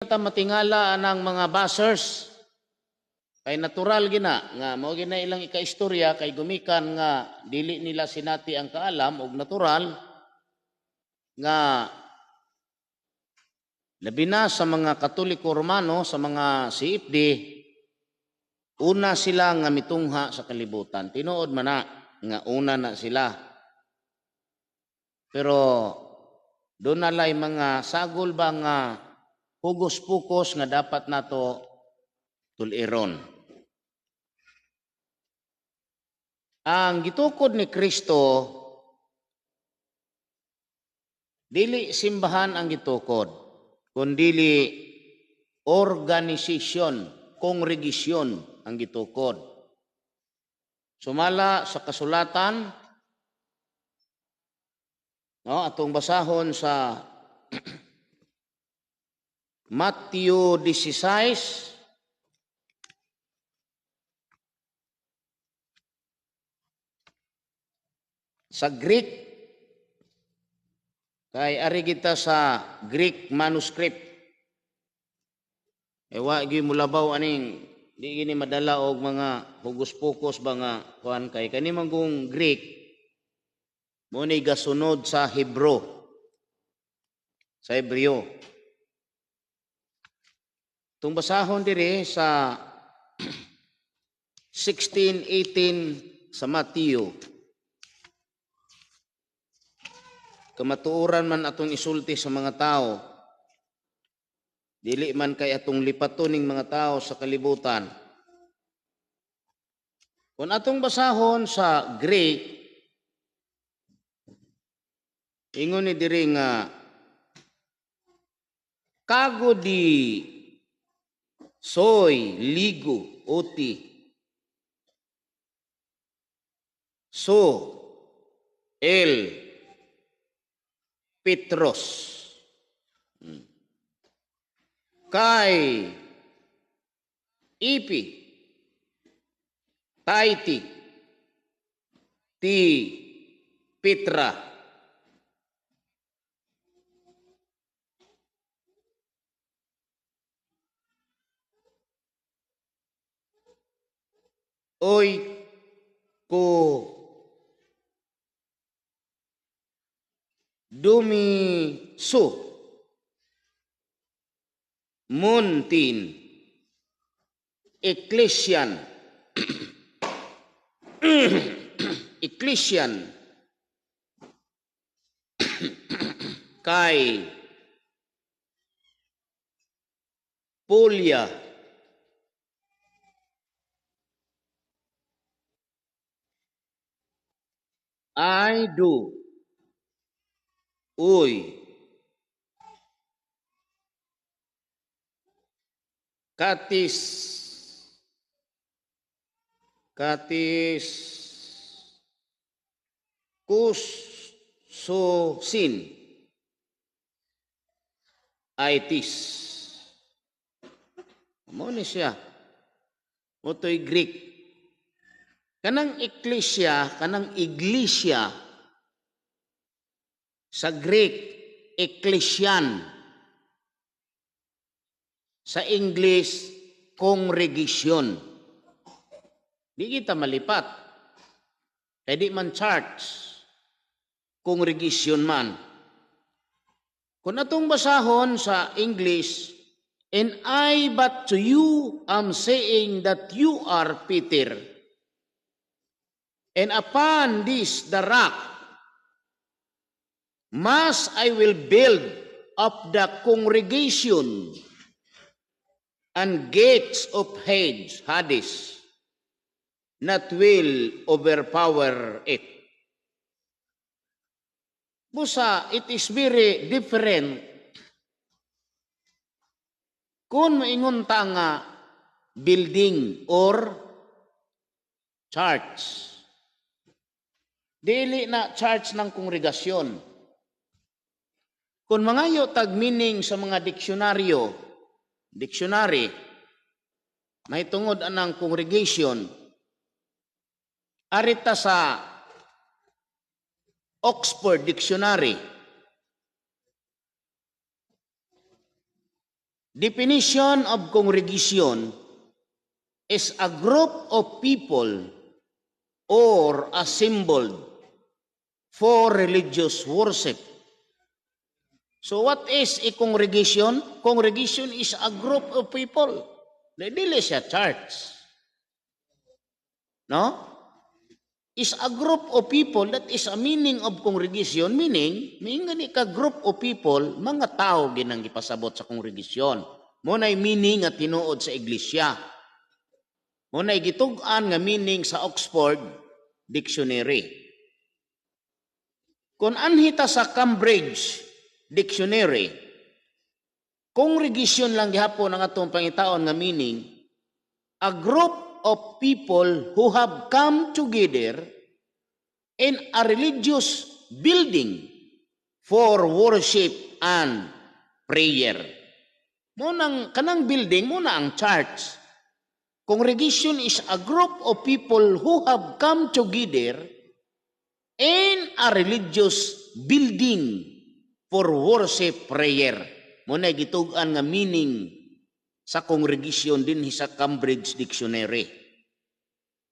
ta matingala ng mga buzzers. Kay natural gina nga mao gina ilang ikaistorya kay gumikan nga dili nila sinati ang kaalam og natural nga labi na sa mga Katoliko Romano, sa mga CFD, una sila nga mitungha sa kalibutan. Tinuod man na nga una na sila. Pero doon nalay mga sagol ba nga hugos-pukos nga dapat nato tuliron. Ang gitukod ni Kristo, dili simbahan ang gitukod, kundili organisasyon, kongregasyon ang gitukod. Sumala sa kasulatan, no, atong basahon sa Matthew 16, sa Greek, kay ari kita sa Greek manuscript. Ewa gyud mulabaw aning di gini madala og mga hugos-pukos ba nga kuan kay kani manggong Greek mo ni gasunod sa Hebro, sa Hebreo. Tung basahon diri sa 16:18 sa Matthew. Kamatuoran man atong isulti sa mga tao, dili man kay atong lipatoning mga tao sa kalibutan. Kung atong basahon sa Greek, ingon ni diri nga kago di soy ligo oti so el Petros kay ipi taiti ti Petra oy ko dumiso muntin ecclesian ecclesian kay Polya I do uy katis kus so sin itis mo ni siya mo to'y Greek kanang ecclesia kanang iglesia sa Greek ecclesian sa English congregation. Di kita malipat. Kaya di man church, congregation man. Kung atong basahon sa English, and I but to you am saying that you are Peter, and upon this the rock, mas I will build up the congregation, and gates of Hades not will overpower it. Busa, it is very different kung maingon ta nga building or church. Dili na church ng kongregasyon. Kung mangayo tag meaning sa mga dictionary, may tungod anang congregation, arita sa Oxford Dictionary, definition of congregation is a group of people or assembled for religious worship. So what is a congregation? Congregation is a group of people. Dili siya church. No? Is a group of people. That is a meaning of congregation. Meaning gani ka group of people, mga tao ginang gipasabot sa congregation. Muna'y meaning nga tinuod sa iglesia. Muna'y gitug-an nga meaning sa Oxford Dictionary. Kung anhita sa Cambridge Dictionary, congregation lang gihapon ang atong pangitaon nga meaning, a group of people who have come together in a religious building for worship and prayer. Munang kanang building, muna ang church. Congregation is a group of people who have come together in a religious building for worship, prayer. Muna gitug-an nga meaning sa congregation din sa Cambridge Dictionary.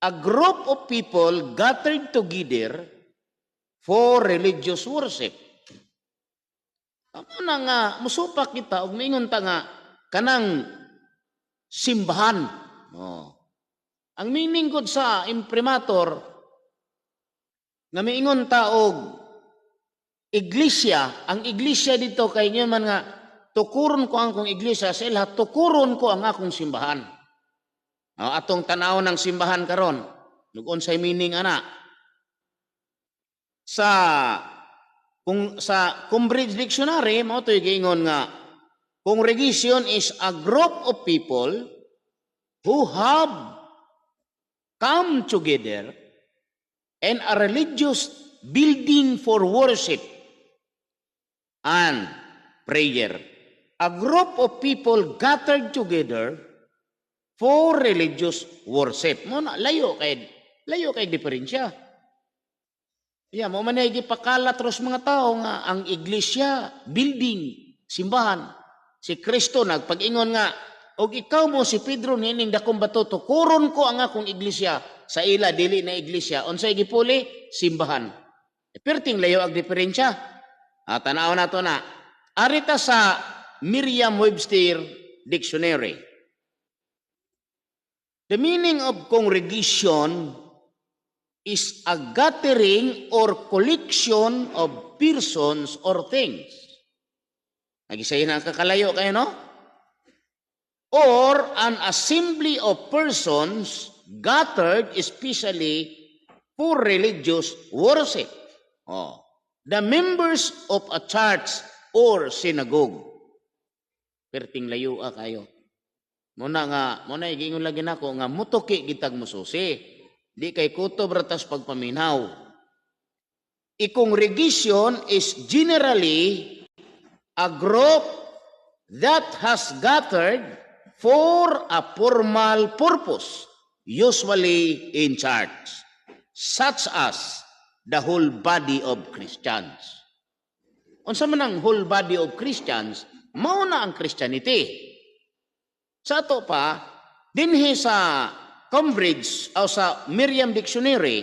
A group of people gathered together for religious worship. Amo na nga, musupak kita, og mingon ta nga, kanang simbahan. Oh. Ang meaning ko sa imprimatur, nga miingon ta og iglesia, ang iglesia dito kay nyo man nga, tukuron ko ang akong iglesia sa ila, tukuron ko ang akong simbahan. Atong tanaw ng simbahan karon, nugon sa meaning ana. Sa Cambridge Dictionary, mao to'y giingon nga, congregation is a group of people who have come together in a religious building for worship and prayer. A group of people gathered together for religious worship. Muna, layo kay diferensya. Mo man ay gipakalat ros mga tao nga ang iglesia, building, simbahan. Si Kristo nagpag-ingon nga, og ikaw mo si Pedro nining dakong bato, tukuron ko ang akong iglesia, sa ila dili na iglesia. Unsay gipuli? Simbahan. Perting layo ang diferensya. Tanaw na to na. Arita sa Merriam-Webster Dictionary. The meaning of congregation is a gathering or collection of persons or things. Nagisayin na kakalayo kayo, no? Or an assembly of persons gathered especially for religious worship. The members of a church or synagogue. Perting layo kayo. Muna igingon lagi nako nga mutuki gitag mususi. Di kay kutob ratas pagpaminaw. Congregation is generally a group that has gathered for a formal purpose, usually in church, such as the whole body of Christians. Unsa man ang whole body of Christians, mao na ang Christianity. Sa ato pa, dinhi sa Cambridge o sa Merriam Dictionary,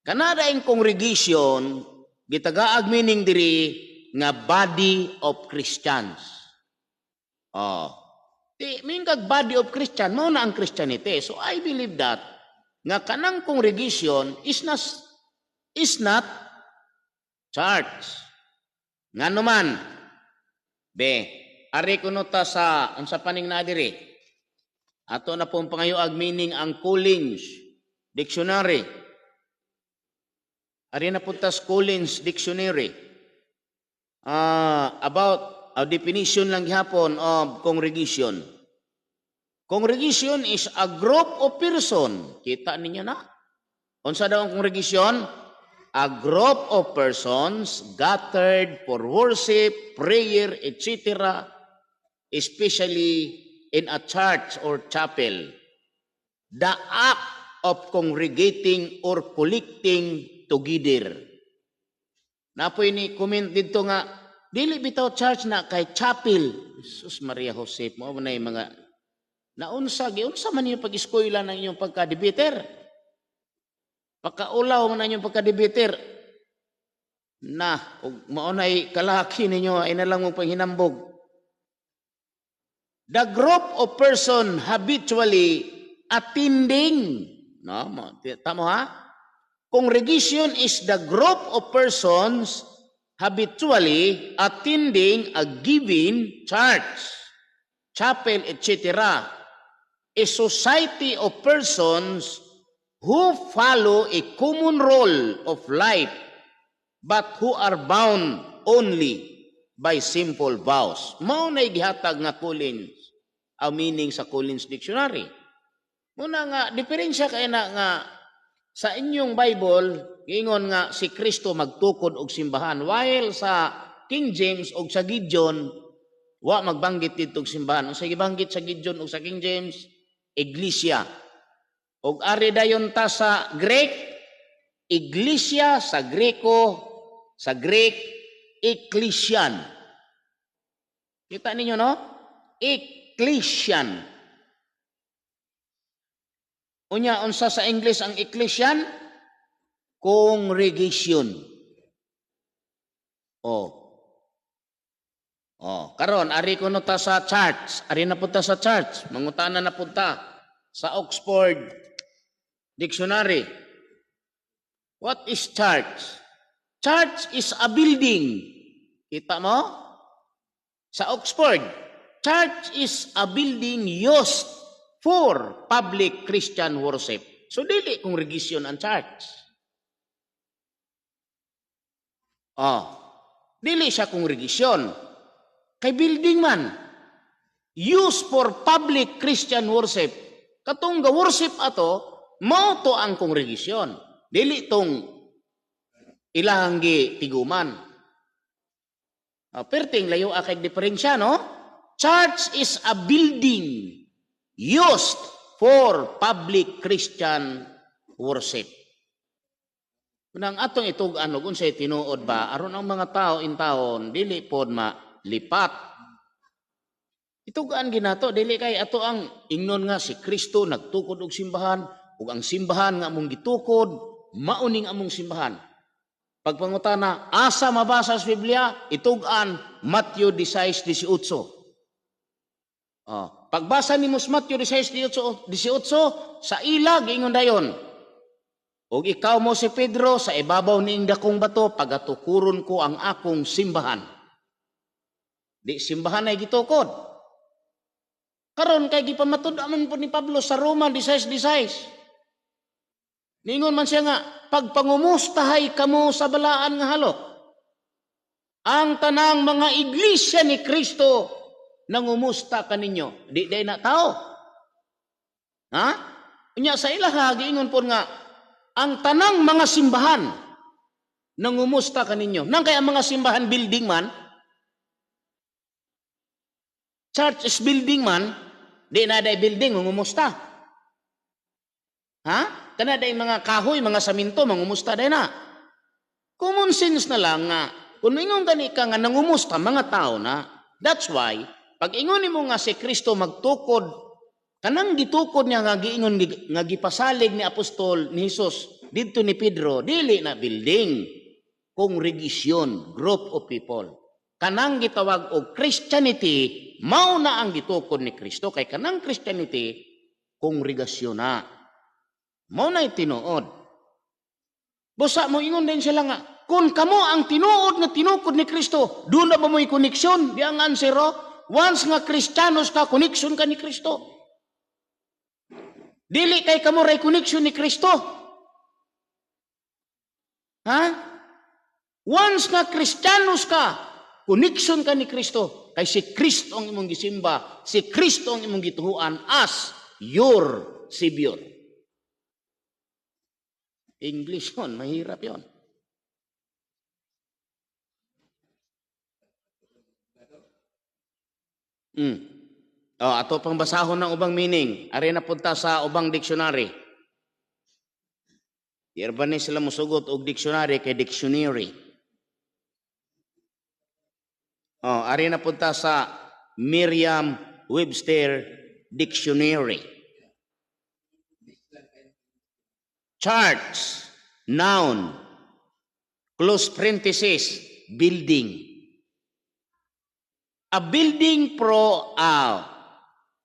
kanada ang congregation, gitagaag meaning diri nga body of Christians. Mingkag body of Christian, mao na ang Christianity. So I believe that nga kanang congregation is not church. Nga naman, ari kuno ta sa unsa paning na diri. Ato na pong pangayoag meaning ang Collins Dictionary. Ari na punta sa Collins Dictionary. About a definition lang gihapon of congregation. Congregation is a group of person. Kita ninyo na? Unsa daw ang congregation? A group of persons gathered for worship, prayer, etc., especially in a church or chapel. The act of congregating or collecting together. Napoy ni comment dito nga, Dili bitaw church na kay chapel. Jesus Maria Jose, mo na yung mga naunsa man yung pag-eskwela ng inyong pagka-debater. Pagkaulaw man inyong pagka-debater. Na, ug maunay kalaki ninyo ay nalang mo panghinambog. The group of person habitually attending, no, tama ha? Congregation is the group of persons habitually attending a given church, chapel, etc. A society of persons who follow a common role of life but who are bound only by simple vows. Mao na gihatag nga Collins, ang meaning sa Collins Dictionary. Muna nga, diferensya kay na nga sa inyong Bible, ingon nga si Kristo magtukod og simbahan. While sa King James og sa Gideon, wa magbanggit dito og simbahan. Ang sa gibanggit sa Gideon og sa King James, iglesia. Og ari dayon ta sa Greek, iglesia sa Greko, sa Greek, ecclesian. Kita ninyo, no? Ecclesian. Unya, unsa sa English ang ecclesian? Congregation. Karon ari ko ta sa church. Ari na punta sa church. Mangutana na punta sa Oxford Dictionary. What is church? Church is a building. Kita mo? Sa Oxford, church is a building used for public Christian worship. So, dili congregation ang church. Dili siya congregation. Kay building man. Used for public Christian worship. Katong ga-worship ato, mao to ang congregation. Dili tong ilahang tiguman. Perting layo akay diferensya, no? Church is a building used for public Christian worship. Nang atong itug-an ug unsay tinuod ba aron ang mga tao in taon dili pod malipat. Itugan ginato dili kay ato ang ingnon nga si Kristo nagtukod og simbahan ug ang simbahan nga among gitukod mauning among simbahan. Pagpangutana, asa mabasa sa Biblia? Itugan Matthew 16:18. Pagbasa ni Matthew 16:18 sa ilag ingon dayon. Og ikaw mo si Pedro sa ibabaw ning dakong bato pagatukuron ko ang akong simbahan. Di simbahan ay gitukod. Karon kay gipamatud-aman po ni Pablo sa Roma 16:16. Ningon man siya nga, pagpangumustahay kamo sa balaan nga halok. Ang tanang mga iglesia ni Kristo nangumusta kaninyo. Di day na tao. Ha? Unya sa ilaha, giingon po nga, ang tanang mga simbahan nangumusta kaninyo. Nang kaya mga simbahan building man, church is building man, di na day building, nangumusta. Ha? Kana day mga kahoy, mga saminto, mangumusta day na. Common sense na lang nga, kung ingon gani ka nga nangumusta, mga tao na, that's why, pag ingon mo nga si Kristo magtukod, kanang gitukod niya nga giingon nga gipasalig ni Apostol ni Jesus didto ni Pedro, dili na building, congregation, group of people. Kanang gitawag og Christianity, mao na ang gitukod ni Kristo, kay kanang Christianity, kongregasyon na. Mao na tinuod. Busa mo ingon din sila nga, kung kamo ang tinuod nga tinukod ni Kristo, doon na ba mo'y koneksyon? Di ang answero, once nga Kristiyanos ka, koneksyon ka ni Kristo. Dili kay kamo ray koneksyon ni Kristo. Ha? Once nga Kristiyanos ka, koneksyon ka ni Kristo. Kay si Kristo ang imong gisimba, si Kristo ang imong gituhuan as your Savior. English yun, mahirap yun. Ato pang basahon ng ubang meaning. Ari na punta sa ubang dictionary. Yerba ni sila musugot og dictionary kay dictionary. Oh, ari na punta sa Merriam-Webster Dictionary. Church, noun, close parenthesis, building. A building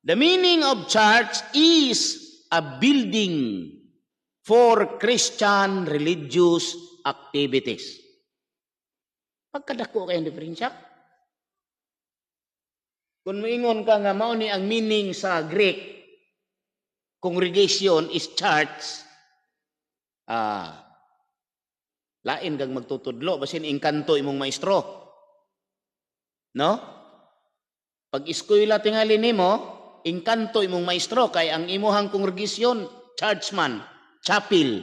the meaning of church is a building for Christian religious activities. Pagkadako kayong diferensya. Kung moingon ka nga mao ni ang meaning sa Greek, congregation is church, lain kang magtutudlo, basin engkanto imong maestro. No? Pag eskwela tingali nimo, engkanto imong maestro, kay ang imuhang congregation, churchman, chapel.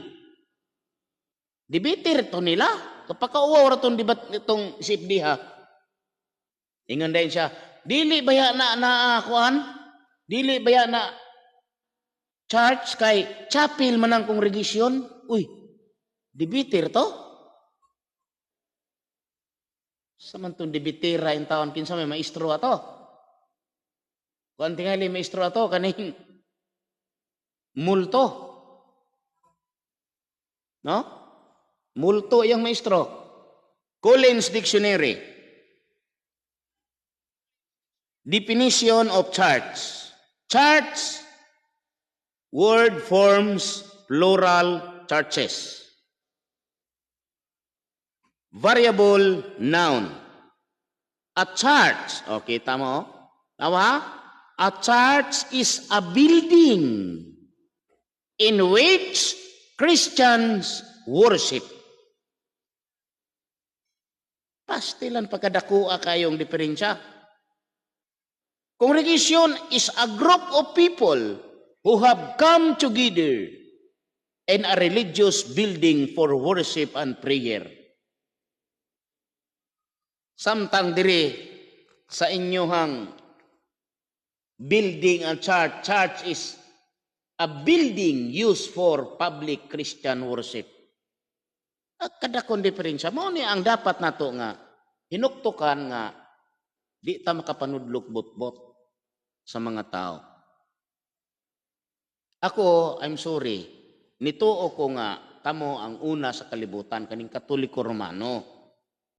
Dibiter to nila. Kapakauwaw ra tong dibat itong sipdiha. Ingon din siya, dili baya na kuan? Dili baya na church kay chapel man ang congregation? Uy, dibiter to? Samantong dibitera in taon kinsa may maestro ato. Kuan tingali maestro ato kaning multo. No? Multo yung maestro. Collins Dictionary. Definition of church. Church, word forms plural churches. Variable noun. A church, okay, tama. Tawa? A church is a building in which Christians worship. Pastilan pagkadakuha kayong diferensya. Congregation is a group of people who have come together in a religious building for worship and prayer. Samtang diri sa inyohang building and church is a building used for public Christian worship. At kadakon diferensya mo ni ang dapat nato nga hinuktukan nga di ta makapanudlok bot-bot sa mga tao. Ako, I'm sorry, nituo ko nga tamo ang una sa kalibutan kaning Katoliko Romano.